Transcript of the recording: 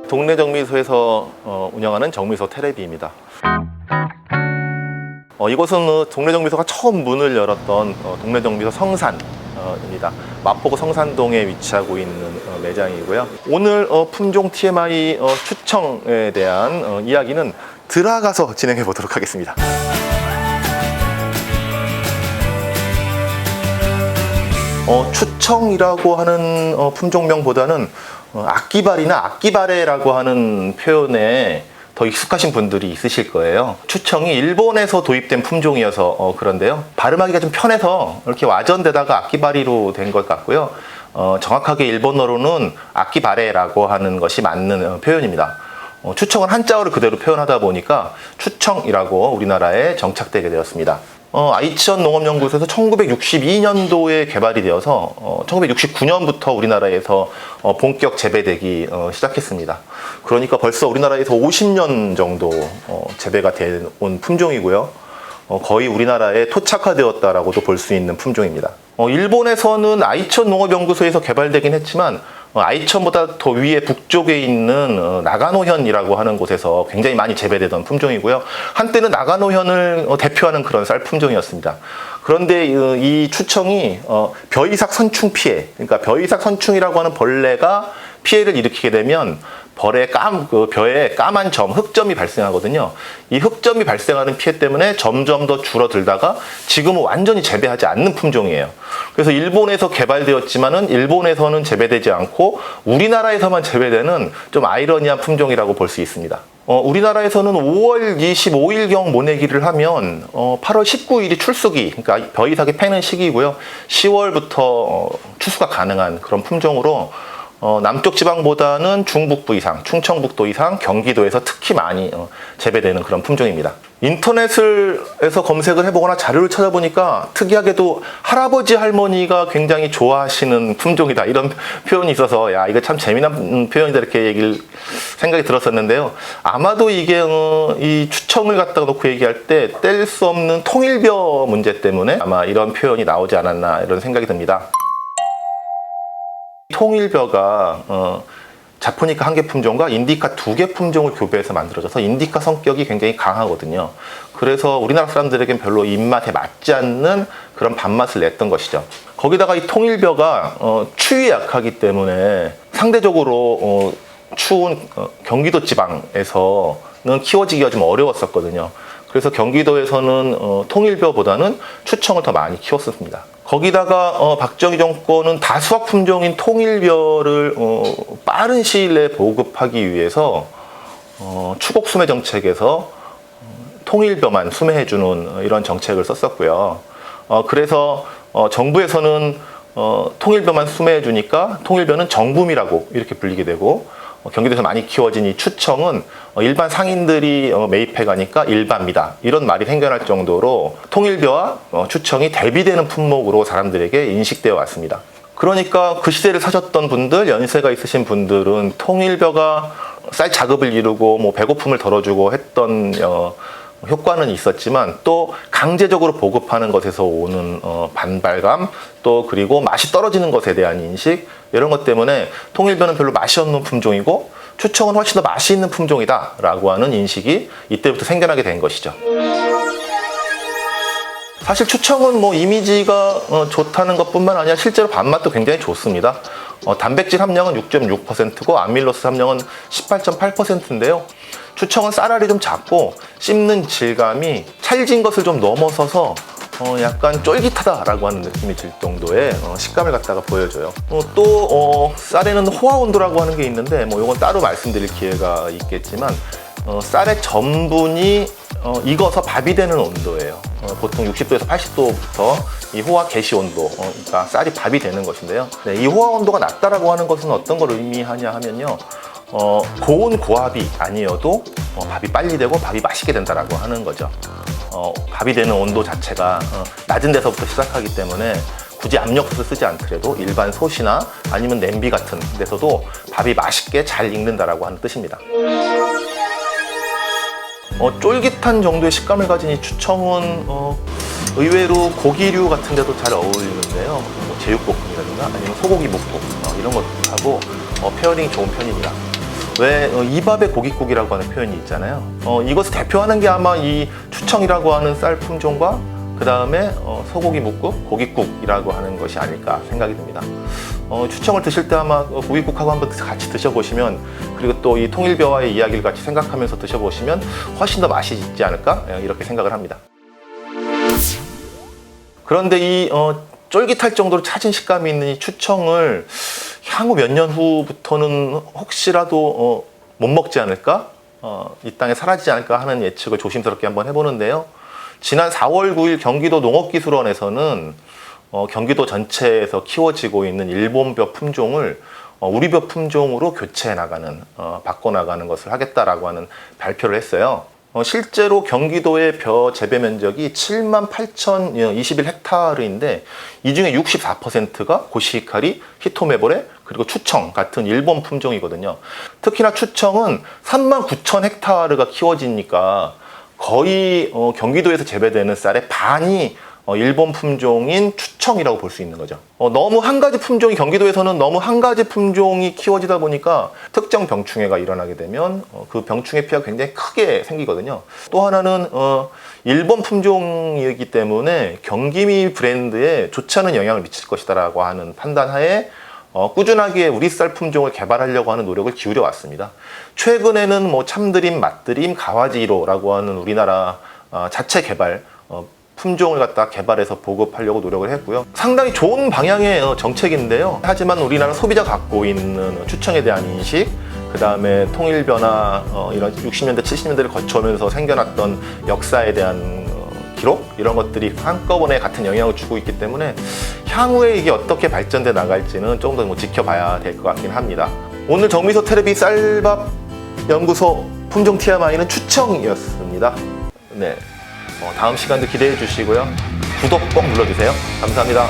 동네 정미소에서 운영하는 정미소 테레비입니다. 이곳은 동네 정미소가 처음 문을 열었던 동네 정미소 성산입니다. 마포구 성산동에 위치하고 있는 매장이고요. 오늘 품종 TMI 추청에 대한 이야기는 들어가서 진행해 보도록 하겠습니다. 추청이라고 하는 품종명보다는 악기발이나 악기바레라고 하는 표현에 더 익숙하신 분들이 있으실 거예요. 추청이 일본에서 도입된 품종이어서 그런데요. 발음하기가 좀 편해서 이렇게 와전되다가 악기바리로 된 것 같고요. 정확하게 일본어로는 악기바레라고 하는 것이 맞는 표현입니다. 추청은 한자어를 그대로 표현하다 보니까 추청이라고 우리나라에 정착되게 되었습니다. 아이치현 농업연구소에서 1962년도에 개발이 되어서 1969년부터 우리나라에서 본격 재배되기 시작했습니다. 그러니까 벌써 우리나라에서 50년 정도 재배가 된 품종이고요. 거의 우리나라에 토착화되었다라고도 볼 수 있는 품종입니다. 일본에서는 아이치현 농업연구소에서 개발되긴 했지만 아이천보다 더 위에 북쪽에 있는 나가노현이라고 하는 곳에서 굉장히 많이 재배되던 품종이고요. 한때는 나가노현을 대표하는 그런 쌀 품종이었습니다. 그런데 이 추청이 벼이삭 선충 피해, 그러니까 벼이삭 선충이라고 하는 벌레가 피해를 일으키게 되면 벼에 까만 점, 흑점이 발생하거든요. 이 흑점이 발생하는 피해 때문에 점점 더 줄어들다가 지금은 완전히 재배하지 않는 품종이에요. 그래서 일본에서 개발되었지만은 일본에서는 재배되지 않고 우리나라에서만 재배되는 좀 아이러니한 품종이라고 볼 수 있습니다. 우리나라에서는 5월 25일경 모내기를 하면 8월 19일이 출수기, 그러니까 벼이삭이 패는 시기이고요. 10월부터 추수가 가능한 그런 품종으로 남쪽 지방보다는 중북부 이상, 충청북도 이상, 경기도에서 특히 많이 재배되는 그런 품종입니다. 인터넷에서 검색을 해보거나 자료를 찾아보니까 특이하게도 할아버지 할머니가 굉장히 좋아하시는 품종이다 이런 표현이 있어서 야 이거 참 재미난 표현이다 이렇게 생각이 들었었는데요. 아마도 이게 이 추청을 갖다가 놓고 얘기할 때 뗄 수 없는 통일벼 문제 때문에 아마 이런 표현이 나오지 않았나 이런 생각이 듭니다. 통일벼가 자포니카 1개 품종과 인디카 2개 품종을 교배해서 만들어져서 인디카 성격이 굉장히 강하거든요. 그래서 우리나라 사람들에겐 별로 입맛에 맞지 않는 그런 밥맛을 냈던 것이죠. 거기다가 이 통일벼가 추위에 약하기 때문에 상대적으로 추운 경기도 지방에서는 키워지기가 좀 어려웠었거든요. 그래서 경기도에서는 통일벼보다는 추청을 더 많이 키웠습니다. 거기다가 박정희 정권은 다수학 품종인 통일벼를 빠른 시일 내에 보급하기 위해서 추곡 수매 정책에서 통일벼만 수매해주는 이런 정책을 썼었고요. 그래서 정부에서는 통일벼만 수매해주니까 통일벼는 정붐이라고 이렇게 불리게 되고 경기도에서 많이 키워진 이 추청은 일반 상인들이 매입해 가니까 일반미다 이런 말이 생겨날 정도로 통일벼와 추청이 대비되는 품목으로 사람들에게 인식되어 왔습니다. 그러니까 그 시대를 사셨던 분들, 연세가 있으신 분들은 통일벼가 쌀 자급을 이루고 뭐 배고픔을 덜어주고 했던 효과는 있었지만 또 강제적으로 보급하는 것에서 오는 반발감 또 그리고 맛이 떨어지는 것에 대한 인식 이런 것 때문에 통일벼는 별로 맛이 없는 품종이고 추청은 훨씬 더 맛이 있는 품종이다 라고 하는 인식이 이때부터 생겨나게 된 것이죠. 사실 추청은 뭐 이미지가 좋다는 것뿐만 아니라 실제로 밥맛도 굉장히 좋습니다. 단백질 함량은 6.6%고 아밀로스 함량은 18.8%인데요. 추청은 쌀알이 좀 작고 씹는 질감이 찰진 것을 좀 넘어서서 약간 쫄깃하다라고 하는 느낌이 들 정도의 식감을 갖다가 보여줘요. 또 쌀에는 호화 온도라고 하는 게 있는데 뭐 이건 따로 말씀드릴 기회가 있겠지만 쌀의 전분이 익어서 밥이 되는 온도예요. 보통 60도에서 80도부터 이 호화 개시 온도, 그러니까 쌀이 밥이 되는 것인데요. 네, 이 호화 온도가 낮다라고 하는 것은 어떤 걸 의미하냐 하면요. 고온 고압이 아니어도 밥이 빨리 되고 밥이 맛있게 된다라고 하는 거죠. 밥이 되는 온도 자체가 낮은 데서부터 시작하기 때문에 굳이 압력솥을 쓰지 않더라도 일반 솥이나 아니면 냄비 같은 데서도 밥이 맛있게 잘 익는다라고 하는 뜻입니다. 쫄깃한 정도의 식감을 가진 이 추청은 의외로 고기류 같은 데도 잘 어울리는데요. 제육볶음이라든가 아니면 소고기 묵국 이런 것하고 페어링이 좋은 편입니다. 왜 이밥의 고깃국이라고 하는 표현이 있잖아요. 이것을 대표하는 게 아마 이 추청이라고 하는 쌀 품종과 그 다음에 소고기 묵국, 고깃국이라고 하는 것이 아닐까 생각이 듭니다. 추청을 드실 때 아마 고깃국하고 한번 같이 드셔보시면, 그리고 또 이 통일벼와의 이야기를 같이 생각하면서 드셔보시면 훨씬 더 맛이 있지 않을까 이렇게 생각을 합니다. 그런데 이 쫄깃할 정도로 차진 식감이 있는 이 추청을 향후 몇 년 후부터는 혹시라도 못 먹지 않을까? 이 땅에 사라지지 않을까 하는 예측을 조심스럽게 한번 해보는데요. 지난 4월 9일 경기도 농업기술원에서는 경기도 전체에서 키워지고 있는 일본벼 품종을 우리 벼 품종으로 교체해 나가는, 바꿔나가는 것을 하겠다라고 하는 발표를 했어요. 실제로 경기도의 벼 재배 면적이 78,021헥타르인데 이 중에 64%가 고시히카리, 히토메보레, 그리고 추청 같은 일본 품종이거든요. 특히나 추청은 39,000헥타르가 키워지니까 거의 경기도에서 재배되는 쌀의 반이 일본 품종인 추청이라고 볼 수 있는 거죠. 너무 한 가지 품종이, 경기도에서는 너무 한 가지 품종이 키워지다 보니까 특정 병충해가 일어나게 되면 그 병충해 피해가 굉장히 크게 생기거든요. 또 하나는 일본 품종이기 때문에 경기미 브랜드에 좋지 않은 영향을 미칠 것이다라고 하는 판단하에 꾸준하게 우리 쌀 품종을 개발하려고 하는 노력을 기울여 왔습니다. 최근에는 뭐 참드림, 맛드림, 가와지로라고 하는 우리나라 자체 개발 품종을 갖다 개발해서 보급하려고 노력을 했고요. 상당히 좋은 방향의 정책인데요. 하지만 우리나라 소비자가 갖고 있는 추청에 대한 인식, 그 다음에 통일벼나 이런 60년대, 70년대를 거쳐오면서 생겨났던 역사에 대한 기록, 이런 것들이 한꺼번에 같은 영향을 주고 있기 때문에 향후에 이게 어떻게 발전돼 나갈지는 조금 더 지켜봐야 될 것 같긴 합니다. 오늘 정미소 테레비 쌀밥 연구소 품종 TMI는 추청이었습니다. 네. 다음 시간도 기대해 주시고요. 구독 꼭 눌러주세요. 감사합니다.